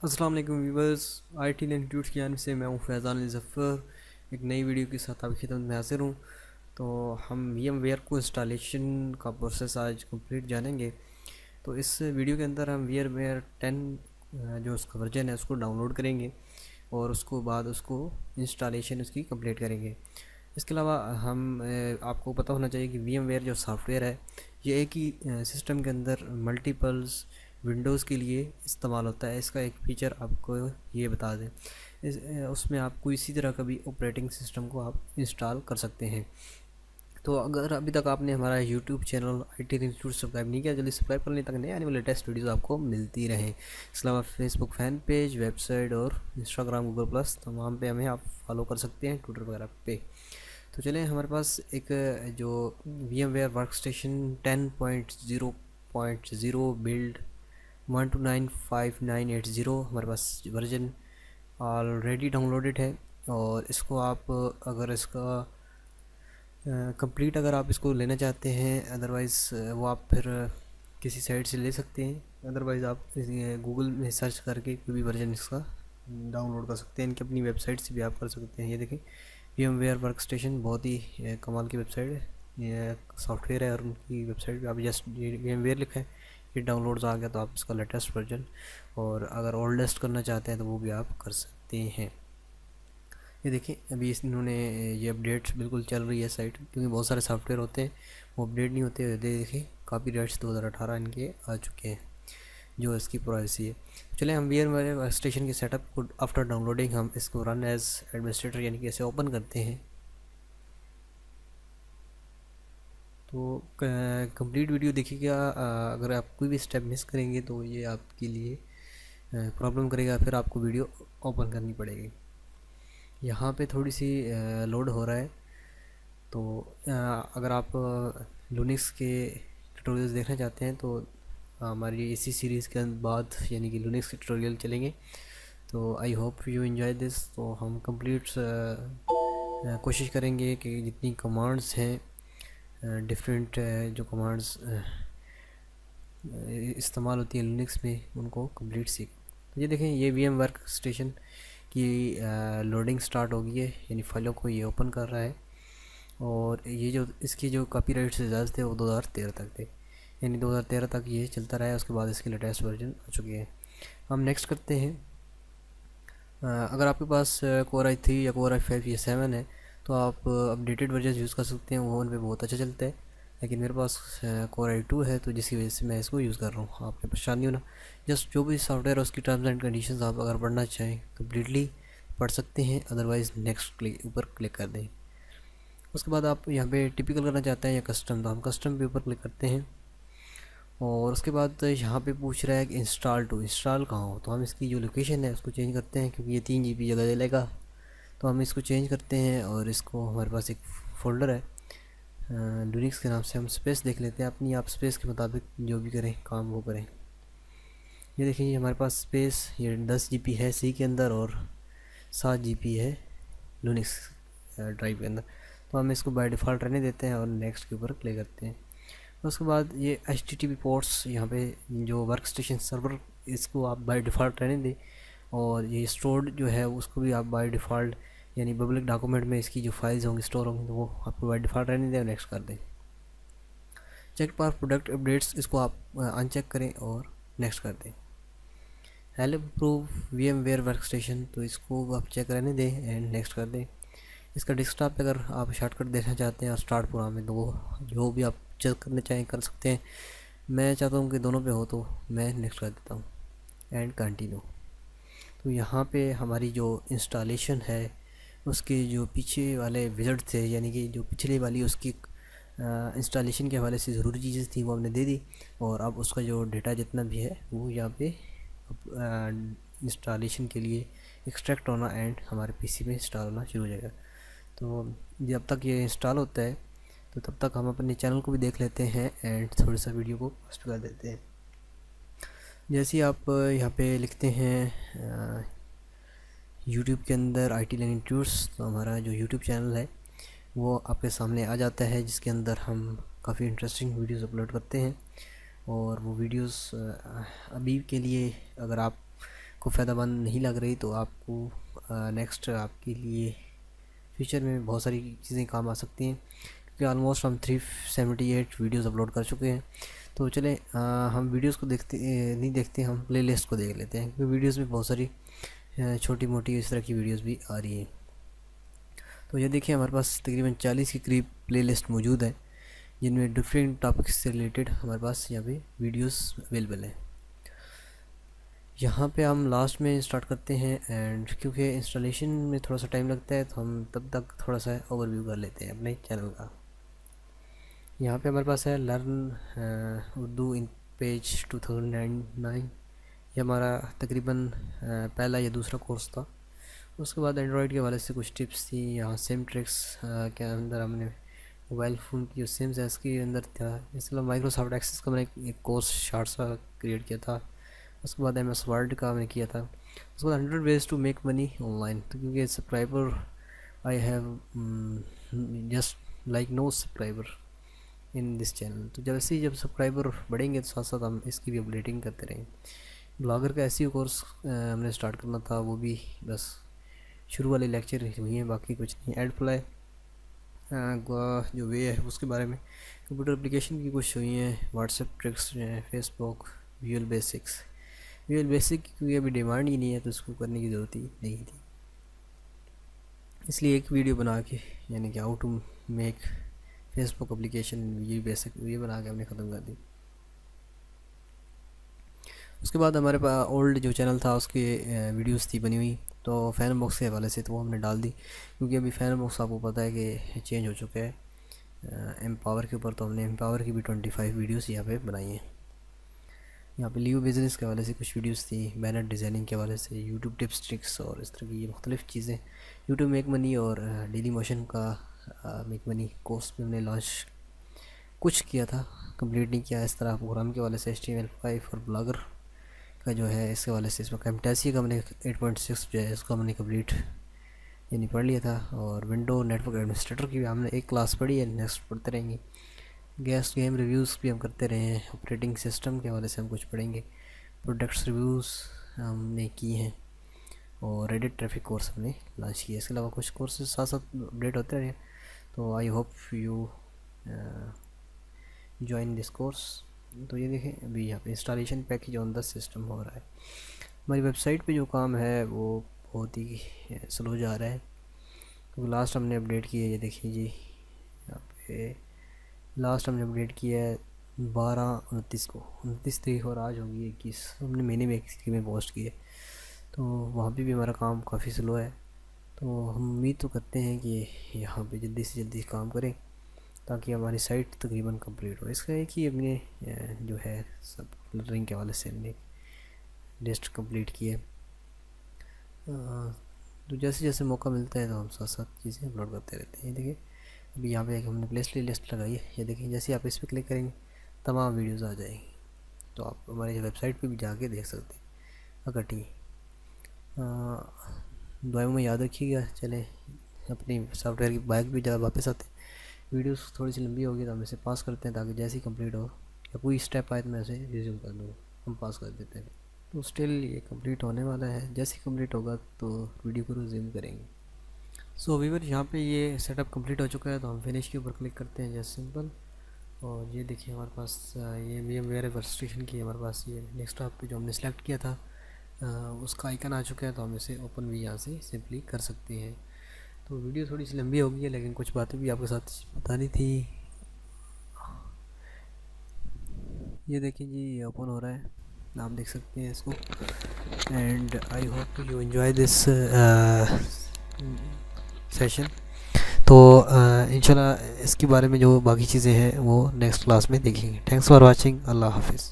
अस्सलाम वालेकुम viewers. IT institute की जानिब से मैं हूँ फैज़ान अली ज़फ़र। एक नई वीडियो के साथ आपकी खिदमत में हाज़िर हूँ। तो हम VMware को इंस्टॉलेशन का प्रोसेस आज कंप्लीट जानेंगे। तो इस वीडियो के अंदर हम VMware 10 जो उसका वर्जन है उसको डाउनलोड करेंगे और उसको बाद उसको इंस्टॉलेशन उसकी कंप्लीट करेंगे। इसके अलावा हम आपको पता होना चाहिए कि VMware जो सॉफ्टवेयर है ये एक ही सिस्टम के अंदर मल्टीपल्स विंडोज़ के लिए इस्तेमाल होता है। इसका एक फ़ीचर आपको ये बता दें, उसमें आपको इसी तरह का भी ऑपरेटिंग सिस्टम को आप इंस्टॉल कर सकते हैं। तो अगर अभी तक आपने हमारा YouTube channel IT institute subscribe नहीं किया, जल्दी सब्सक्राइब कर लें ताकि नए आने वाले लेटेस्ट वीडियोज़ आपको मिलती रहें। इसके अलावा फेसबुक फ़ैन पेज, वेबसाइट और इंस्टाग्राम, गूगल प्लस तमाम पे हमें आप फॉलो कर सकते हैं, ट्विटर वगैरह पे। तो चलें, हमारे पास एक जो VMware वर्कस्टेशन 10.0.0 बिल्ड 1295980 हमारे पास वर्जन ऑलरेडी डाउनलोडेड है। और इसको आप अगर इसका कंप्लीट अगर आप इसको लेना चाहते हैं, अदरवाइज़ वो आप फिर किसी साइट से ले सकते हैं। अदरवाइज़ आप गूगल में सर्च करके कोई भी वर्जन इसका डाउनलोड कर सकते हैं। इनकी अपनी वेबसाइट से भी आप कर सकते हैं। ये देखें, VMware वर्कस्टेशन बहुत ही कमाल की वेबसाइट है, ये सॉफ्टवेयर है और उनकी वेबसाइट पे आप जस्ट VMware लिखा है, ये डाउनलोड्स आ गया तो आप इसका लेटेस्ट वर्जन, और अगर ओल्डेस्ट करना चाहते हैं तो वो भी आप कर सकते हैं। ये देखिए, अभी इन्होंने ये अपडेट्स बिल्कुल चल रही है साइट, क्योंकि बहुत सारे सॉफ्टवेयर होते हैं वो अपडेट नहीं होते। देखिए, कॉपीराइट्स 2018 इनके आ चुके हैं जो इसकी प्राइवेसी है। चले हम VMware वर्कस्टेशन के सेटअप को आफ्टर डाउनलोडिंग हम इसको रन एज एडमिनिस्ट्रेटर यानी कि ऐसे ओपन करते हैं। तो कंप्लीट वीडियो देखिएगा। अगर आप कोई भी स्टेप मिस करेंगे तो ये आपके लिए प्रॉब्लम करेगा, फिर आपको वीडियो ओपन करनी पड़ेगी। यहाँ पे थोड़ी सी लोड हो रहा है। तो अगर आप लूनिक्स के ट्यूटोरियल्स देखना चाहते हैं तो हमारी इसी सीरीज़ के बाद यानी कि लूनिक्स के ट्यूटोरियल चलेंगे। तो I hope you enjoy this. तो हम कंप्लीट कोशिश करेंगे कि जितनी कमांड्स हैं, डिफरेंट जो कमांड्स इस्तेमाल होती है लिनक्स में, उनको कंप्लीट सीख। तो ये देखें, ये VMware वर्कस्टेशन की लोडिंग स्टार्ट हो गई है, यानी फाइलों को ये ओपन कर रहा है। और ये जो इसकी जो कॉपीराइट से इजाज़त थे वो 2013 तक थे, यानी 2013 तक ये चलता रहा है। उसके बाद इसके लेटेस्ट वर्जन आ चुके हैं। हम नेक्स्ट करते हैं। अगर आपके पास Core i3 या Core i5 या 7 है तो आप अपडेटेड वर्जन यूज़ कर सकते हैं, वो उन पर बहुत अच्छा चलता है। लेकिन मेरे पास Core i2 है, तो जिसकी वजह से मैं इसको यूज़ कर रहा हूँ। आपने परेशानी होना, जस्ट जो भी सॉफ्टवेयर है उसकी टर्म्स एंड कंडीशंस आप अगर पढ़ना चाहें कम्प्लीटली पढ़ सकते हैं, अदरवाइज़ नेक्स्ट क्लिक ऊपर क्लिक कर दें। उसके बाद आप यहाँ पे टिपिकल करना चाहते हैं या कस्टम, तो हम कस्टम के ऊपर क्लिक करते हैं। और उसके बाद यहाँ पे पूछ रहा है कि इंस्टॉल कहाँ हो, तो हम इसकी जो लोकेशन है उसको चेंज करते हैं, क्योंकि ये 3 GB जगह ले लेगा। तो हम इसको चेंज करते हैं और इसको, हमारे पास एक फ़ोल्डर है लिनक्स के नाम से, हम स्पेस देख लेते हैं अपनी। आप स्पेस के मुताबिक जो भी करें काम वो करें। ये देखिए, ये हमारे पास स्पेस ये 10 GB है सी के अंदर और 7 GB है लिनक्स ड्राइव के अंदर। तो हम इसको बाय डिफ़ॉल्ट रहने देते हैं और नेक्स्ट के ऊपर क्लिक करते हैं। उसके बाद ये HTTP पोर्ट्स यहाँ पे जो वर्कस्टेशन सर्वर, इसको आप बाय डिफ़ॉल्ट रहने दें। और ये स्टोर्ड जो है उसको भी आप बाय डिफ़ॉल्ट यानी पब्लिक डॉक्यूमेंट में इसकी जो फाइल्स होंगी स्टोर होंगी तो वो आपको बाय डिफ़ॉल्ट रहने दें और नेक्स्ट कर दें। चेक फॉर प्रोडक्ट अपडेट्स, इसको आप अनचेक करें और नेक्स्ट कर दें। हेल्प प्रूव VMware वर्कस्टेशन, तो इसको आप चेक रहने दें एंड नेक्स्ट कर दें। इसका डेस्कटॉप पे अगर आप शॉर्टकट देखना चाहते हैं और स्टार्ट प्रोग्राम में, तो वो जो भी आप चेक करना चाहें कर सकते हैं। मैं चाहता हूँ कि दोनों पे हो, तो मैं नेक्स्ट कर देता हूँ एंड कंटिन्यू। तो यहाँ पे हमारी जो इंस्टॉलेशन है उसके जो पीछे वाले विज़िट थे, यानी कि जो पिछले वाली उसकी इंस्टॉलेशन के हवाले से ज़रूरी चीज़ें थी वो हमने दे दी। और अब उसका जो डेटा जितना भी है वो यहाँ पे इंस्टॉलेशन के लिए एक्सट्रैक्ट होना एंड हमारे PC में इंस्टॉल होना शुरू हो जाएगा। तो जब तक ये इंस्टॉल होता है तो तब तक हम अपने चैनल को भी देख लेते हैं एंड थोड़ा सा वीडियो को पोस्ट कर देते हैं। जैसे आप यहाँ पे लिखते हैं यूट्यूब के अंदर IT लर्निंग ट्यूट्स, तो हमारा जो यूट्यूब चैनल है वो आपके सामने आ जाता है, जिसके अंदर हम काफ़ी इंटरेस्टिंग वीडियोस अपलोड करते हैं। और वो वीडियोस अभी के लिए अगर आप आपको फ़ायदेमंद नहीं लग रही तो आपको नेक्स्ट आपके लिए फ्यूचर में बहुत सारी चीज़ें काम आ सकती हैं, क्योंकि ऑलमोस्ट हम 378 वीडियोस अपलोड कर चुके हैं। तो चले हम वीडियोस को नहीं देखते, हम प्लेलिस्ट को देख लेते हैं, क्योंकि वीडियोस में बहुत सारी छोटी मोटी इस तरह की वीडियोस भी आ रही हैं। तो ये देखिए हमारे पास तकरीबन 40 के करीब प्लेलिस्ट मौजूद है, जिनमें डिफरेंट टॉपिक्स से रिलेटेड हमारे पास यहाँ पे वीडियोस अवेलेबल हैं। यहाँ पे हम लास्ट में स्टार्ट करते हैं, एंड क्योंकि इंस्टॉलेशन में थोड़ा सा टाइम लगता है तो हम तब तक थोड़ा सा ओवरव्यू कर लेते हैं अपने चैनल का। यहाँ पे हमारे पास है लर्न उर्दू इन पेज 2009। ये हमारा तकरीबन पहला या दूसरा कोर्स था। उसके बाद एंड्रॉयड के हवाले से कुछ टिप्स थी। यहाँ सिम ट्रिक्स के अंदर हमने मोबाइल फ़ोन की जो सिम्स है इसके अंदर था। इसके अलावा माइक्रोसॉफ्ट एक्सेस का मैंने एक कोर्स शार्ट सा क्रिएट किया था। उसके बाद MS वर्ड का मैंने किया था। उसके बाद 100 ways to make money online. तो क्योंकि subscriber I have just like no subscriber in this channel, तो जब सब्सक्राइबर बढ़ेंगे तो साथ साथ हम इसकी भी अपडेटिंग करते रहेंगे। ब्लॉगर का SEO कोर्स हमने स्टार्ट करना था, वो भी बस शुरू वाले लेक्चर हुए हैं, बाकी कुछ नहीं। एडफ्लाई जो वे है उसके बारे में, कंप्यूटर एप्लीकेशन की कुछ हुई हैं, WhatsApp tricks, Facebook, visual basic क्योंकि अभी डिमांड ही नहीं है तो उसको करने की ज़रूरत ही नहीं थी, इसलिए एक वीडियो बना के यानी कि how to make Facebook application visual basic ये बना के हमने ख़त्म कर दी। उसके बाद हमारे पास ओल्ड जो चैनल था उसके वीडियोस थी बनी हुई, तो फैन बॉक्स के हवाले से तो वो हमने डाल दी, क्योंकि अभी फैन बॉक्स आपको पता है कि चेंज हो चुका है एम्पावर के ऊपर। तो हमने एम्पावर की भी 25 वीडियोस यहाँ पे बनाई हैं। यहाँ पे लीव बिज़नेस के हवाले से कुछ वीडियोस थी, बैनर डिज़ाइनिंग के हवाले से, यूट्यूब टिप्स ट्रिक्स और इस तरह की ये मुख्तलिफ़ चीज़ें। यूट्यूब मेक मनी और डेली मोशन का मेक मनी कोर्स में हमने लॉन्च कुछ किया था, कंप्लीट नहीं किया। इस तरह प्रोग्राम के हवाले से HTML5 और ब्लॉगर का जो है इसके हवाले से, इसमें कैमटेसिया का हमने 8.6 जो है इसको हमने कंप्लीट यानी पढ़ लिया था। और विंडो नेटवर्क एडमिनिस्ट्रेटर की भी हमने एक क्लास पढ़ी है, नेक्स्ट पढ़ते रहेंगे। गेस्ट गेम रिव्यूज़ भी हम करते रहे हैं। ऑपरेटिंग सिस्टम के हवाले से हम कुछ पढ़ेंगे। प्रोडक्ट्स रिव्यूज़ हमने की हैं और रेडिट ट्रैफिक कोर्स हमने लॉन्च किया। इसके अलावा कुछ कोर्सेज साथ साथ अपडेट होते रहे, तो I hope you join this course. तो ये देखें अभी यहाँ पे installation package on the system हो रहा है। हमारी वेबसाइट पे जो काम है वो बहुत ही स्लो जा रहा है, क्योंकि लास्ट हमने अपडेट किया है, ये देखिए जी यहाँ पे लास्ट हमने अपडेट किया है 12/29 को, 29 तारीख और आज होगी 21। हमने महीने में 21 में पोस्ट किए, तो वहाँ पे भी हमारा काम काफ़ी स्लो है। तो हम उम्मीद तो करते हैं कि यहाँ पे जल्दी से जल्दी काम करें ताकि हमारी साइट तकरीबन कंप्लीट हो। इसका एक ही अपने जो है सब कलरिंग के हवाले से हमने लिस्ट कंप्लीट की है। तो जैसे जैसे मौका मिलता है तो हम साथ साथ चीज़ें अपलोड करते रहते हैं। ये देखिए अभी यहाँ पे एक हमने प्लेस लिस्ट लगाई है, ये देखिए जैसे आप इस पर क्लिक करेंगे तमाम वीडियोज़ आ जाएंगी, तो आप हमारी वेबसाइट पे भी जाके देख सकते हैं इकट्ठी। दुआओं में याद रखिएगा। चले अपनी सॉफ्टवेयर की बाइक भी ज़्यादा वापस आते हैं। वीडियोस थोड़ी सी लंबी होगी तो हम इसे पास करते हैं, ताकि जैसे ही कंप्लीट हो या कोई स्टेप आए तो मैं इसे रिज्यूम कर दूँ, हम पास कर देते हैं। तो स्टिल ये कंप्लीट होने वाला है, जैसे ही कंप्लीट होगा तो वीडियो को रिज्यूम करेंगे। सो व्यूअर यहाँ पे ये सेटअप कंप्लीट हो चुका है, तो हम फिनिश के ऊपर क्लिक करते हैं जैसे सिंपल। और ये देखिए हमारे पास ये VMware वर्कस्टेशन की हमारे पास ये डेस्कटॉप पे जो हमने सेलेक्ट किया था उसका आइकन आ चुका है, तो हम इसे ओपन भी यहाँ से सिंपली कर सकते हैं। तो वीडियो थोड़ी सी लंबी हो गई है, लेकिन कुछ बातें भी आपके साथ बतानी थी। ये देखिए जी ये ओपन हो रहा है, आप देख सकते हैं इसको। And I hope you enjoy this session. तो इंशाल्लाह इसके बारे में जो बाकी चीज़ें हैं वो नेक्स्ट क्लास में देखेंगे। Thanks for watching. अल्लाह हाफिज़।